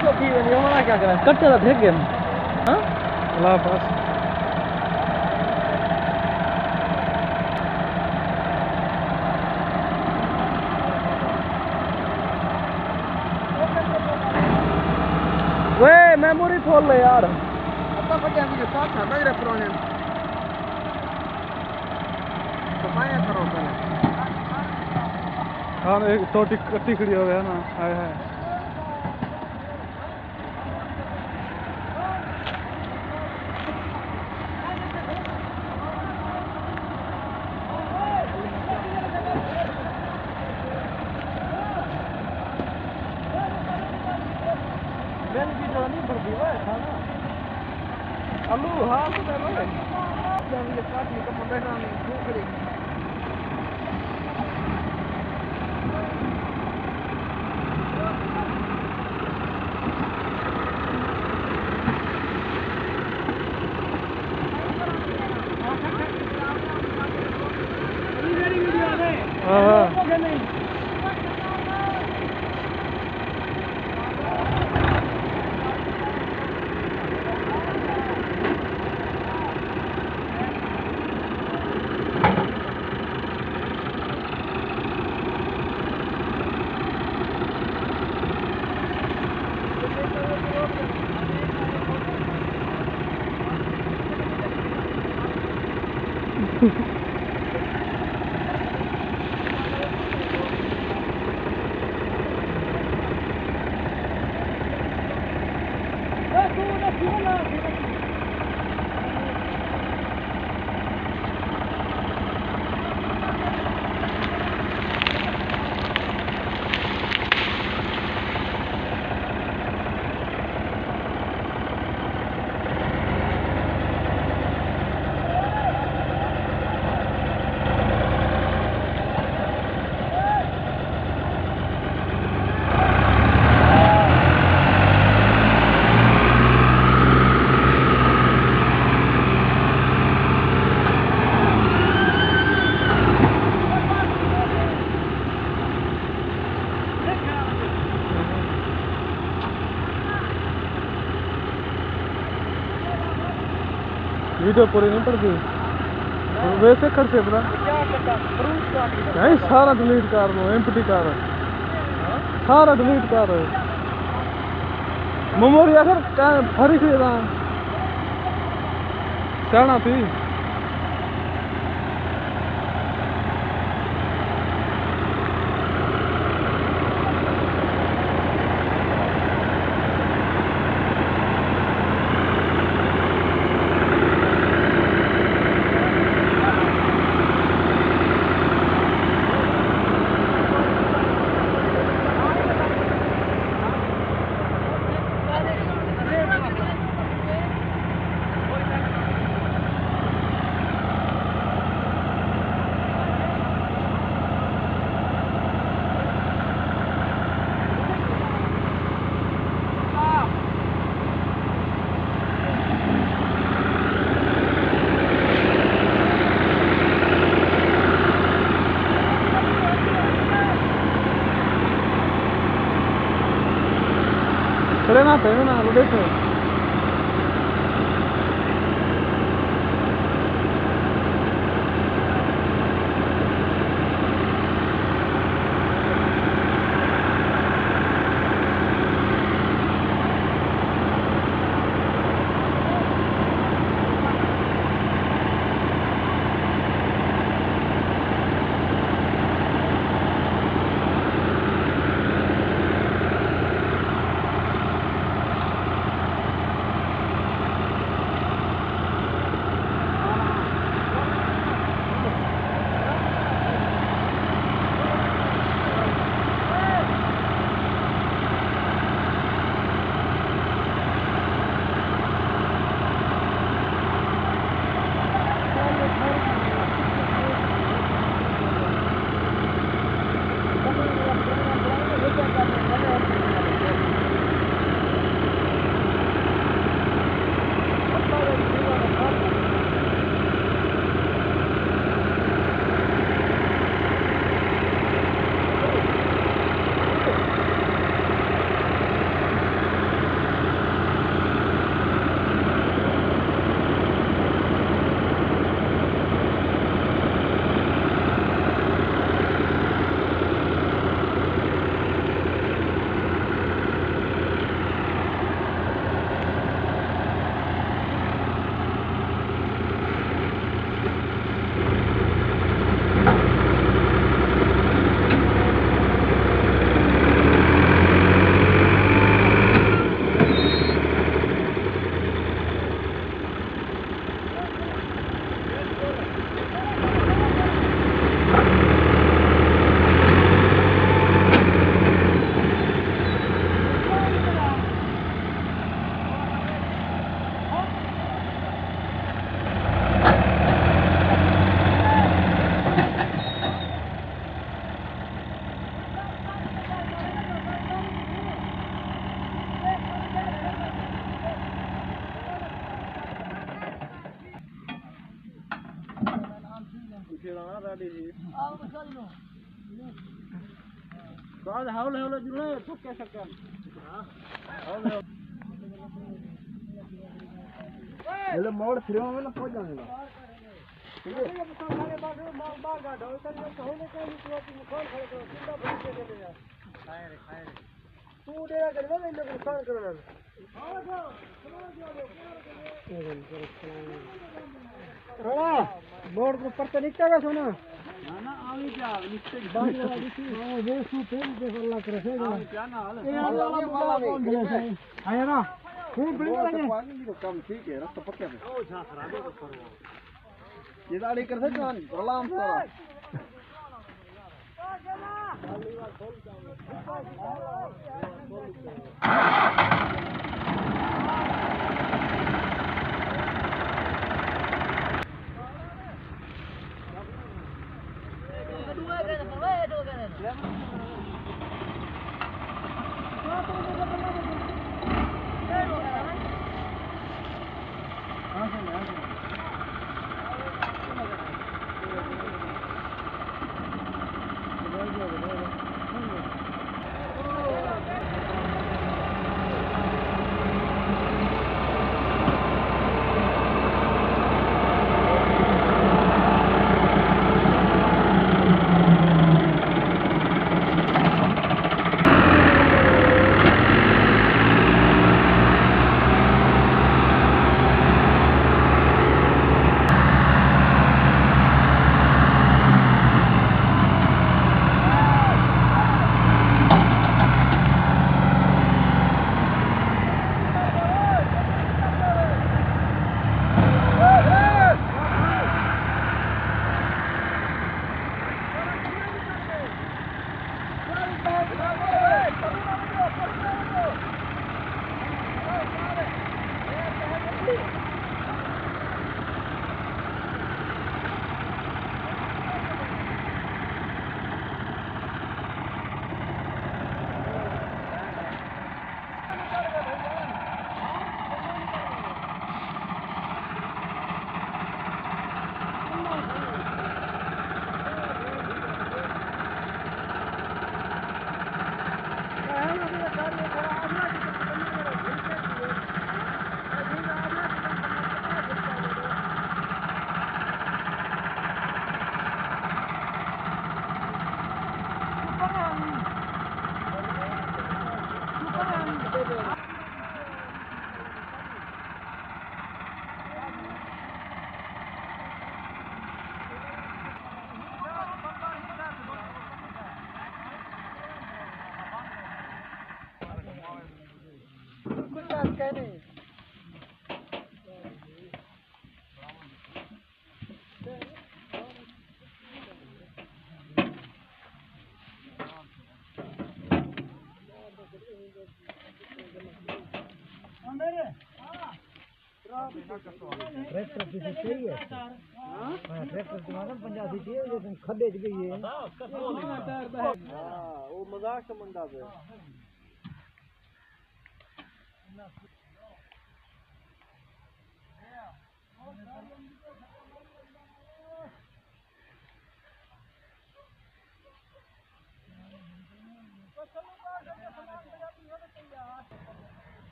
तो पी नहीं हमारा क्या करें कट्टे तो फेंक गए हाँ अल्लाह पास वे मेमोरी खोल ले यार अब तक क्या मुझे साथ था मेरे पुराने सफाइयां करो पहले हाँ एक टोटी कट्टी खड़ी हो गया ना हाय हाय मैंने भी जो नहीं पड़ती है खाना आलू हाँ तो मैं बोले जब ये काटी तो मैं बैठा नहीं क्यों करेगी वीडियो पूरी नहीं पड़ती वैसे खर्चे अपना नहीं सारा डिलीट कर दो एम्प्टी कर सारा डिलीट कर मेमोरी अगर फरी थी कहना थी Frenate, una, lo dejo. खिलाना रेडी जी आओ चल लो बाद हाउल हाउल जुड़े ठोके शक्कर हां हाउल हेलो मोड़ फिर में ना पहुंच जाएगा ठीक है ये बता खाने बाहर गाड़ो इधर ये होने का नहीं तो तुम कौन खड़े करो चिंता भर के दे यार खाए रे तू डेरा कर ना इन लोग नुकसान करना हां रोड़ा बोर्ड के ऊपर तो निकटा है सोना ना ना आवी क्या निकटे बांध वाला दिखी हां ये सु फेर दे अल्लाह करे से आवी क्या ना हाल ये अल्लाह वाला कौन दिया है आया ना खूब बिल्डिंग लगे पानी तो कम ठीक है रास्ता पक्का है ओ जा खराब है तो ये दाढ़ी कर सकते हैं सलाम करो ट्रैक्टर से सही है हां ट्रैक्टर से मालूम 85 चाहिए लेकिन खड्डे च गई है हां वो मजाक समझदा है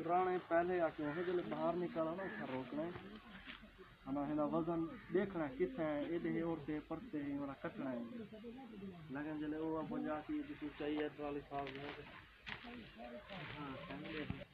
राणे पहले आके वह जब बाहर निकाला ना उसका रोकना है हमारा वजन देखना है कितना है ये और से पड़ते हैं हमारा कटना है लेकिन जले वो अब जाके जिसको चाहिए ट्रॉली साफ है हाँ फैमिली